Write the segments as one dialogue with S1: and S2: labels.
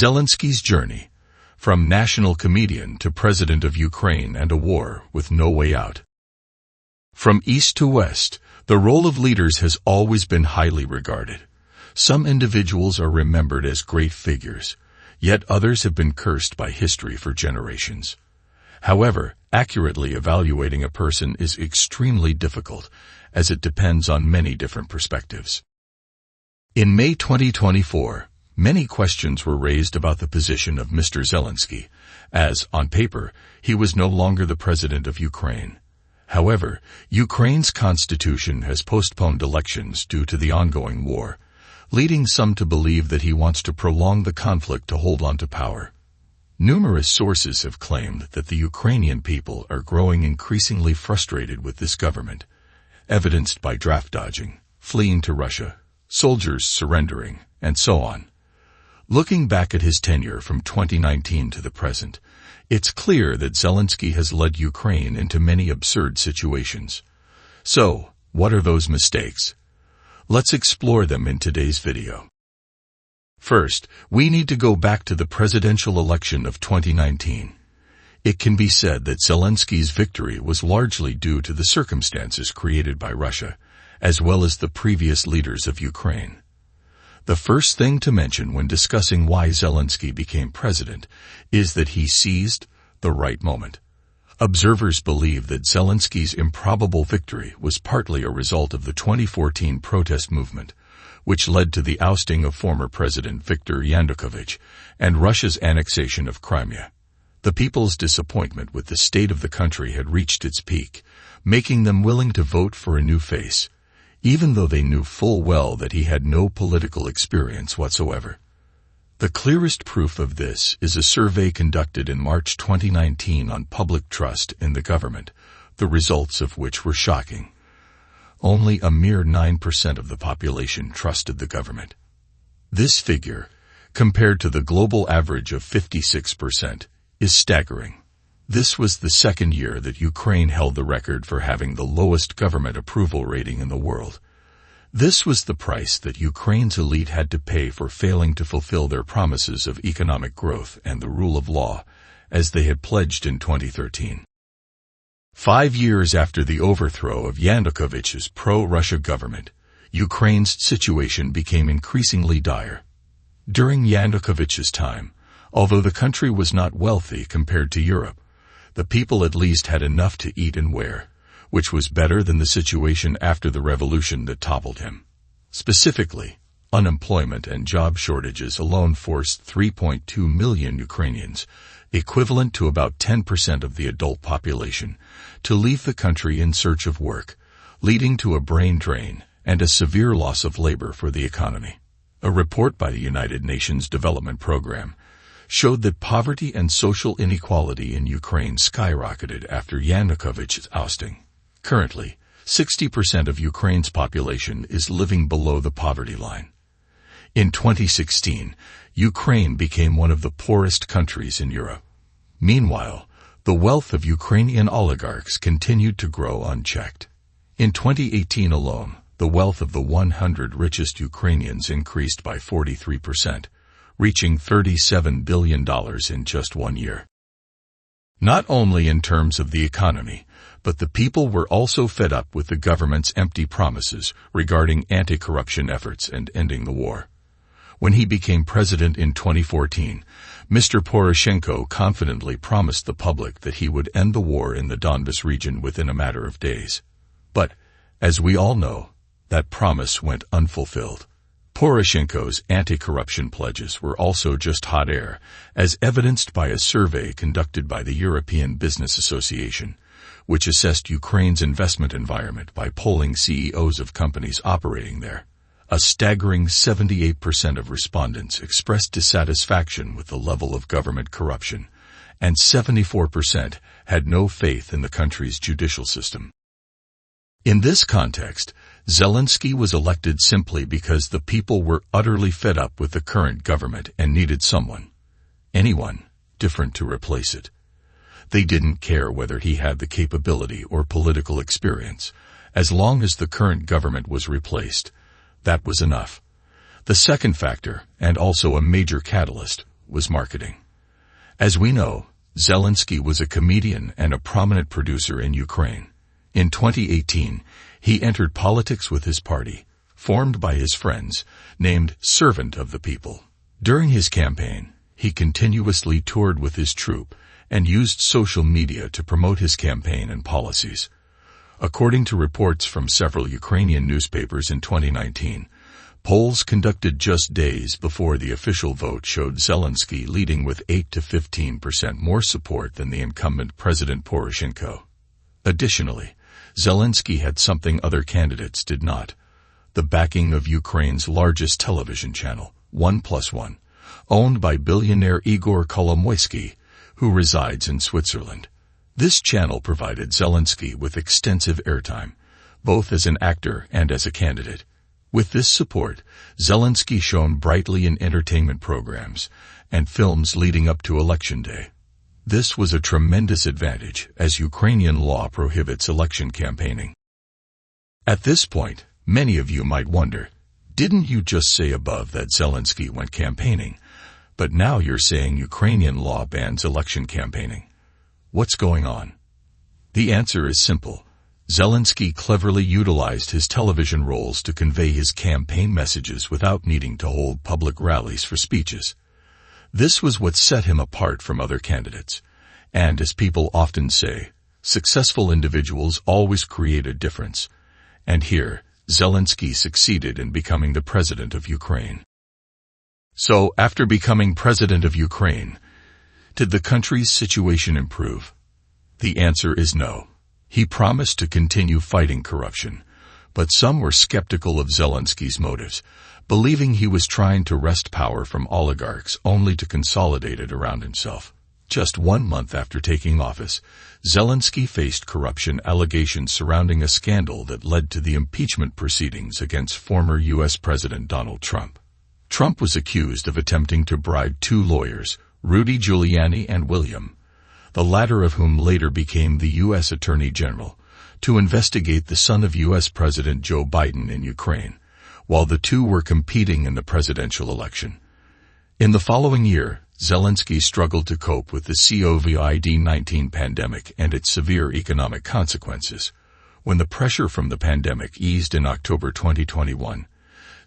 S1: Zelensky's journey, from national comedian to president of Ukraine and a war with no way out. From east to west, the role of leaders has always been highly regarded. Some individuals are remembered as great figures, yet others have been cursed by history for generations. However, accurately evaluating a person is extremely difficult, as it depends on many different perspectives. In May 2024, many questions were raised about the position of Mr. Zelensky, as, on paper, he was no longer the president of Ukraine. However, Ukraine's constitution has postponed elections due to the ongoing war, leading some to believe that he wants to prolong the conflict to hold on to power. Numerous sources have claimed that the Ukrainian people are growing increasingly frustrated with this government, evidenced by draft dodging, fleeing to Russia, soldiers surrendering, and so on. Looking back at his tenure from 2019 to the present, it's clear that Zelensky has led Ukraine into many absurd situations. So, what are those mistakes? Let's explore them in today's video. First, we need to go back to the presidential election of 2019. It can be said that Zelensky's victory was largely due to the circumstances created by Russia, as well as the previous leaders of Ukraine. The first thing to mention when discussing why Zelensky became president is that he seized the right moment. Observers believe that Zelensky's improbable victory was partly a result of the 2014 protest movement, which led to the ousting of former President Viktor Yanukovych and Russia's annexation of Crimea. The people's disappointment with the state of the country had reached its peak, making them willing to vote for a new face, even though they knew full well that he had no political experience whatsoever. The clearest proof of this is a survey conducted in March 2019 on public trust in the government, the results of which were shocking. Only a mere 9% of the population trusted the government. This figure, compared to the global average of 56%, is staggering. This was the second year that Ukraine held the record for having the lowest government approval rating in the world. This was the price that Ukraine's elite had to pay for failing to fulfill their promises of economic growth and the rule of law, as they had pledged in 2013. 5 years after the overthrow of Yanukovych's pro-Russia government, Ukraine's situation became increasingly dire. During Yanukovych's time, although the country was not wealthy compared to Europe, the people at least had enough to eat and wear, which was better than the situation after the revolution that toppled him. Specifically, unemployment and job shortages alone forced 3.2 million Ukrainians, equivalent to about 10% of the adult population, to leave the country in search of work, leading to a brain drain and a severe loss of labor for the economy. A report by the United Nations Development Program showed that poverty and social inequality in Ukraine skyrocketed after Yanukovych's ousting. Currently, 60% of Ukraine's population is living below the poverty line. In 2016, Ukraine became one of the poorest countries in Europe. Meanwhile, the wealth of Ukrainian oligarchs continued to grow unchecked. In 2018 alone, the wealth of the 100 richest Ukrainians increased by 43%, reaching $37 billion in just 1 year. Not only in terms of the economy, but the people were also fed up with the government's empty promises regarding anti-corruption efforts and ending the war. When he became president in 2014, Mr. Poroshenko confidently promised the public that he would end the war in the Donbas region within a matter of days. But, as we all know, that promise went unfulfilled. Poroshenko's anti-corruption pledges were also just hot air, as evidenced by a survey conducted by the European Business Association, which assessed Ukraine's investment environment by polling CEOs of companies operating there. A staggering 78% of respondents expressed dissatisfaction with the level of government corruption, and 74% had no faith in the country's judicial system. In this context, Zelensky was elected simply because the people were utterly fed up with the current government and needed anyone, different to replace it. They didn't care whether he had the capability or political experience. As long as the current government was replaced, that was enough. The second factor, and also a major catalyst, was marketing. As we know, Zelensky was a comedian and a prominent producer in Ukraine. In 2018, he entered politics with his party, formed by his friends, named Servant of the People. During his campaign, he continuously toured with his troupe and used social media to promote his campaign and policies. According to reports from several Ukrainian newspapers in 2019, polls conducted just days before the official vote showed Zelensky leading with 8 to 15% more support than the incumbent President Poroshenko. Additionally, Zelensky had something other candidates did not: the backing of Ukraine's largest television channel, 1+1, owned by billionaire Igor Kolomoisky, who resides in Switzerland. This channel provided Zelensky with extensive airtime, both as an actor and as a candidate. With this support, Zelensky shone brightly in entertainment programs and films leading up to Election Day. This was a tremendous advantage, as Ukrainian law prohibits election campaigning. At this point, many of you might wonder, didn't you just say above that Zelensky went campaigning, but now you're saying Ukrainian law bans election campaigning? What's going on? The answer is simple. Zelensky cleverly utilized his television roles to convey his campaign messages without needing to hold public rallies for speeches. This was what set him apart from other candidates. And as people often say, successful individuals always create a difference. And here, Zelensky succeeded in becoming the president of Ukraine. So, after becoming president of Ukraine, did the country's situation improve? The answer is no. He promised to continue fighting corruption, but some were skeptical of Zelensky's motives, believing he was trying to wrest power from oligarchs only to consolidate it around himself. Just 1 month after taking office, Zelensky faced corruption allegations surrounding a scandal that led to the impeachment proceedings against former U.S. President Donald Trump. Trump was accused of attempting to bribe 2 lawyers, Rudy Giuliani and William, the latter of whom later became the U.S. Attorney General, to investigate the son of U.S. President Joe Biden in Ukraine, while the two were competing in the presidential election. In the following year, Zelensky struggled to cope with the COVID-19 pandemic and its severe economic consequences. When the pressure from the pandemic eased in October 2021,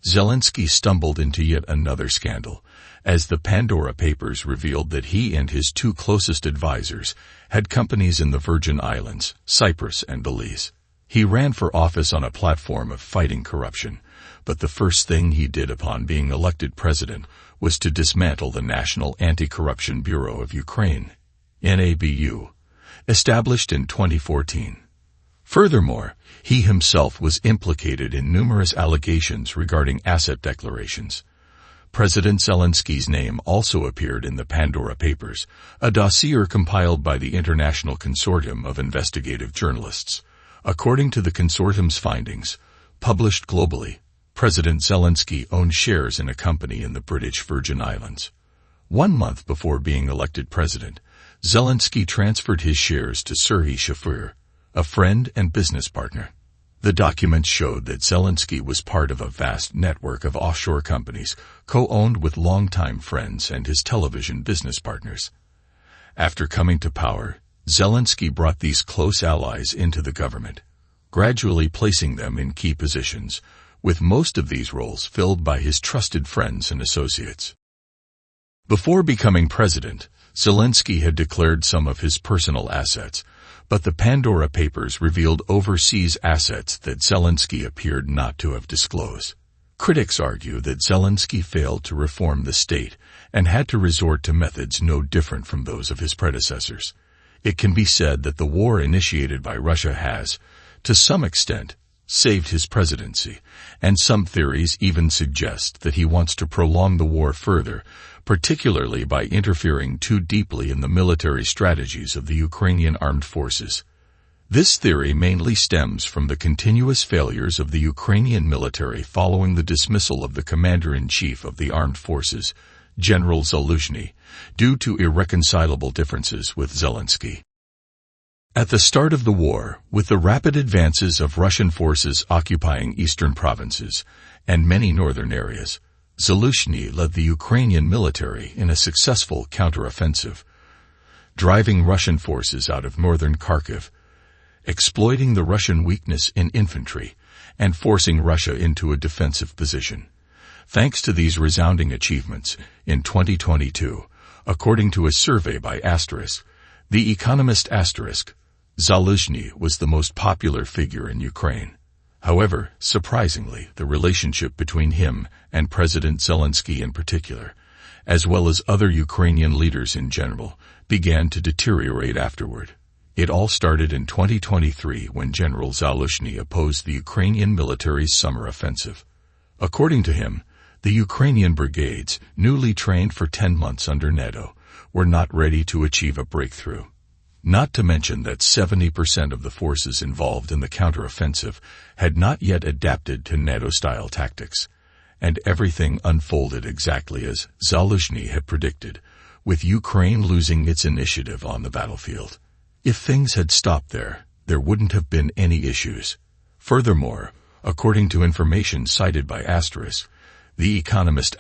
S1: Zelensky stumbled into yet another scandal, as the Pandora Papers revealed that he and his 2 closest advisors had companies in the Virgin Islands, Cyprus, and Belize. He ran for office on a platform of fighting corruption, but the first thing he did upon being elected president was to dismantle the National Anti-Corruption Bureau of Ukraine, NABU, established in 2014. Furthermore, he himself was implicated in numerous allegations regarding asset declarations. President Zelensky's name also appeared in the Pandora Papers, a dossier compiled by the International Consortium of Investigative Journalists. According to the consortium's findings, published globally, President Zelensky owned shares in a company in the British Virgin Islands. 1 month before being elected president, Zelensky transferred his shares to Serhiy Shafir, a friend and business partner. The documents showed that Zelensky was part of a vast network of offshore companies co-owned with longtime friends and his television business partners. After coming to power, Zelensky brought these close allies into the government, gradually placing them in key positions, with most of these roles filled by his trusted friends and associates. Before becoming president, Zelensky had declared some of his personal assets, but the Pandora Papers revealed overseas assets that Zelensky appeared not to have disclosed. Critics argue that Zelensky failed to reform the state and had to resort to methods no different from those of his predecessors. It can be said that the war initiated by Russia has, to some extent, saved his presidency, and some theories even suggest that he wants to prolong the war further, particularly by interfering too deeply in the military strategies of the Ukrainian armed forces. This theory mainly stems from the continuous failures of the Ukrainian military following the dismissal of the commander-in-chief of the armed forces, General Zelensky, due to irreconcilable differences with Zelensky. At the start of the war, with the rapid advances of Russian forces occupying eastern provinces and many northern areas, Zelensky led the Ukrainian military in a successful counteroffensive, driving Russian forces out of northern Kharkiv, exploiting the Russian weakness in infantry, and forcing Russia into a defensive position. Thanks to these resounding achievements, in 2022, according to a survey by The Economist Zelensky was the most popular figure in Ukraine. However, surprisingly, the relationship between him and President Zelensky in particular, as well as other Ukrainian leaders in general, began to deteriorate afterward. It all started in 2023 when General Zelensky opposed the Ukrainian military's summer offensive. According to him, the Ukrainian brigades, newly trained for 10 months under NATO, were not ready to achieve a breakthrough. Not to mention that 70% of the forces involved in the counteroffensive had not yet adapted to NATO-style tactics, and everything unfolded exactly as Zelensky had predicted, with Ukraine losing its initiative on the battlefield. If things had stopped there wouldn't have been any issues. Furthermore, according to information cited by The Economist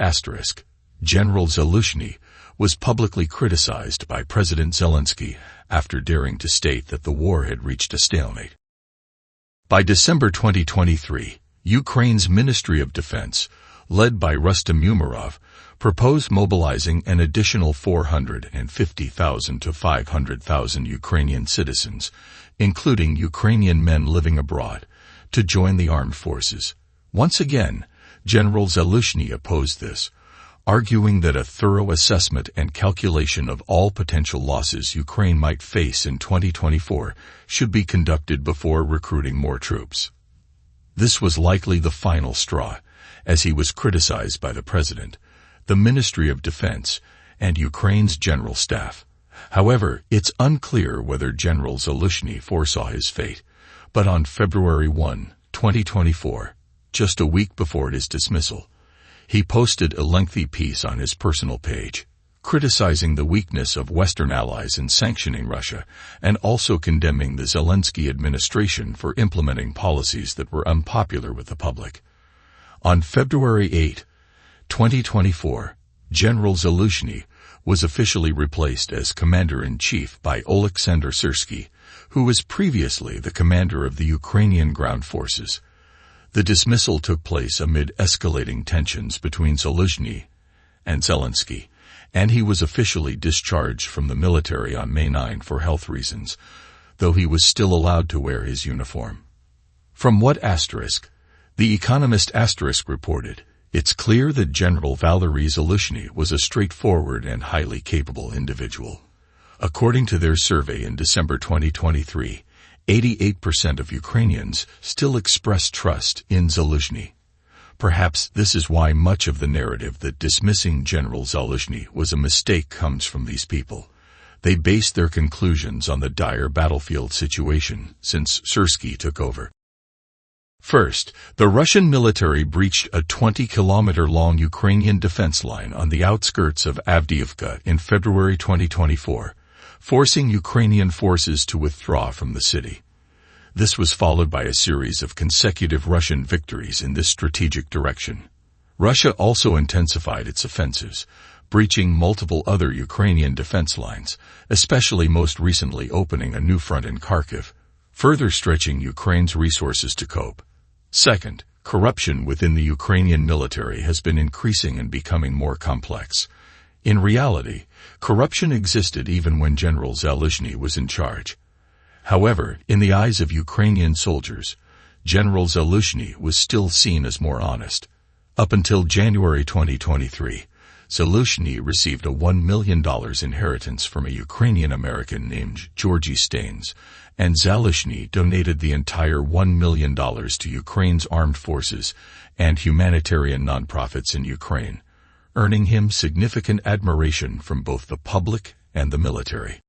S1: General Zelensky was publicly criticized by President Zelensky after daring to state that the war had reached a stalemate. By December 2023, Ukraine's Ministry of Defense, led by Rustem Umerov, proposed mobilizing an additional 450,000 to 500,000 Ukrainian citizens, including Ukrainian men living abroad, to join the armed forces. Once again, General Zelensky opposed this, arguing that a thorough assessment and calculation of all potential losses Ukraine might face in 2024 should be conducted before recruiting more troops. This was likely the final straw, as he was criticized by the President, the Ministry of Defense, and Ukraine's General Staff. However, it's unclear whether General Zelensky foresaw his fate, but on February 1, 2024, just a week before his dismissal, he posted a lengthy piece on his personal page, criticizing the weakness of Western allies in sanctioning Russia and also condemning the Zelensky administration for implementing policies that were unpopular with the public. On February 8, 2024, General Zelensky was officially replaced as Commander-in-Chief by Oleksandr Syrsky, who was previously the commander of the Ukrainian ground forces. The dismissal took place amid escalating tensions between Zelensky and Zelensky, and he was officially discharged from the military on May 9 for health reasons, though he was still allowed to wear his uniform. From what The Economist reported, it's clear that General Valery Zelensky was a straightforward and highly capable individual. According to their survey in December 2023, 88% of Ukrainians still express trust in Zelensky. Perhaps this is why much of the narrative that dismissing General Zelensky was a mistake comes from these people. They base their conclusions on the dire battlefield situation since Syrsky took over. First, the Russian military breached a 20-kilometer-long Ukrainian defense line on the outskirts of Avdiivka in February 2024, forcing Ukrainian forces to withdraw from the city. This was followed by a series of consecutive Russian victories in this strategic direction. Russia also intensified its offensives, breaching multiple other Ukrainian defense lines, especially most recently opening a new front in Kharkiv, further stretching Ukraine's resources to cope. Second, corruption within the Ukrainian military has been increasing and becoming more complex. In reality, corruption existed even when General Zelensky was in charge. However, in the eyes of Ukrainian soldiers, General Zelensky was still seen as more honest. Up until January 2023, Zelensky received a $1 million inheritance from a Ukrainian American named Georgy Staines, and Zelensky donated the entire $1 million to Ukraine's armed forces and humanitarian nonprofits in Ukraine, earning him significant admiration from both the public and the military.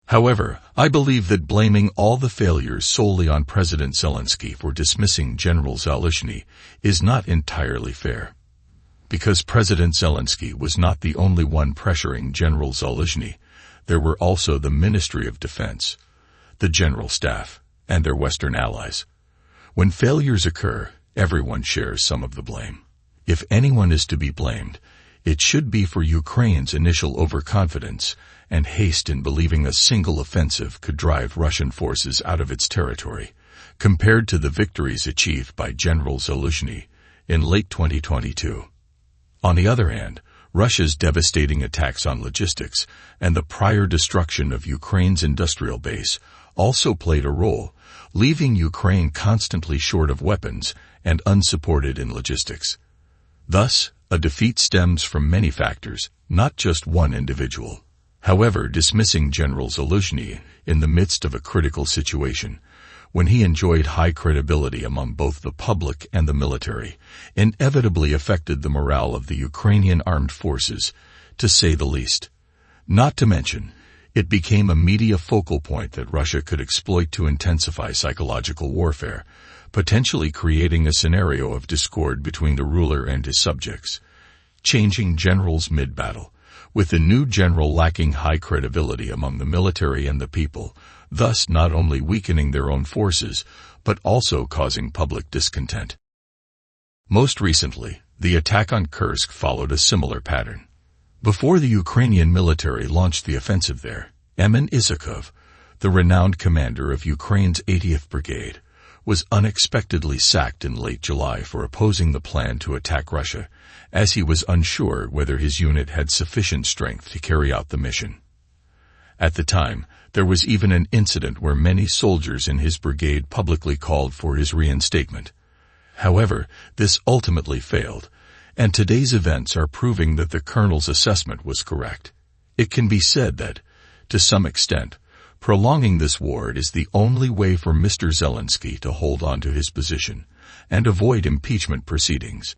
S1: However, I believe that blaming all the failures solely on President Zelensky for dismissing General Zelensky is not entirely fair. Because President Zelensky was not the only one pressuring General Zelensky, there were also the Ministry of Defense, the General Staff, and their Western allies. When failures occur, everyone shares some of the blame. If anyone is to be blamed, it should be for Ukraine's initial overconfidence and haste in believing a single offensive could drive Russian forces out of its territory, compared to the victories achieved by General Zelensky in late 2022. On the other hand, Russia's devastating attacks on logistics and the prior destruction of Ukraine's industrial base also played a role, leaving Ukraine constantly short of weapons and unsupported in logistics. Thus, a defeat stems from many factors, not just one individual. However, dismissing General Zelensky in the midst of a critical situation, when he enjoyed high credibility among both the public and the military, inevitably affected the morale of the Ukrainian armed forces, to say the least. Not to mention, it became a media focal point that Russia could exploit to intensify psychological warfare, potentially creating a scenario of discord between the ruler and his subjects. Changing generals mid-battle, with the new general lacking high credibility among the military and the people, thus not only weakening their own forces, but also causing public discontent. Most recently, the attack on Kursk followed a similar pattern. Before the Ukrainian military launched the offensive there, Emin Isakov, the renowned commander of Ukraine's 80th Brigade, was unexpectedly sacked in late July for opposing the plan to attack Russia, as he was unsure whether his unit had sufficient strength to carry out the mission. At the time, there was even an incident where many soldiers in his brigade publicly called for his reinstatement. However, this ultimately failed, and today's events are proving that the colonel's assessment was correct. It can be said that, to some extent, prolonging this war is the only way for Mr. Zelensky to hold on to his position and avoid impeachment proceedings.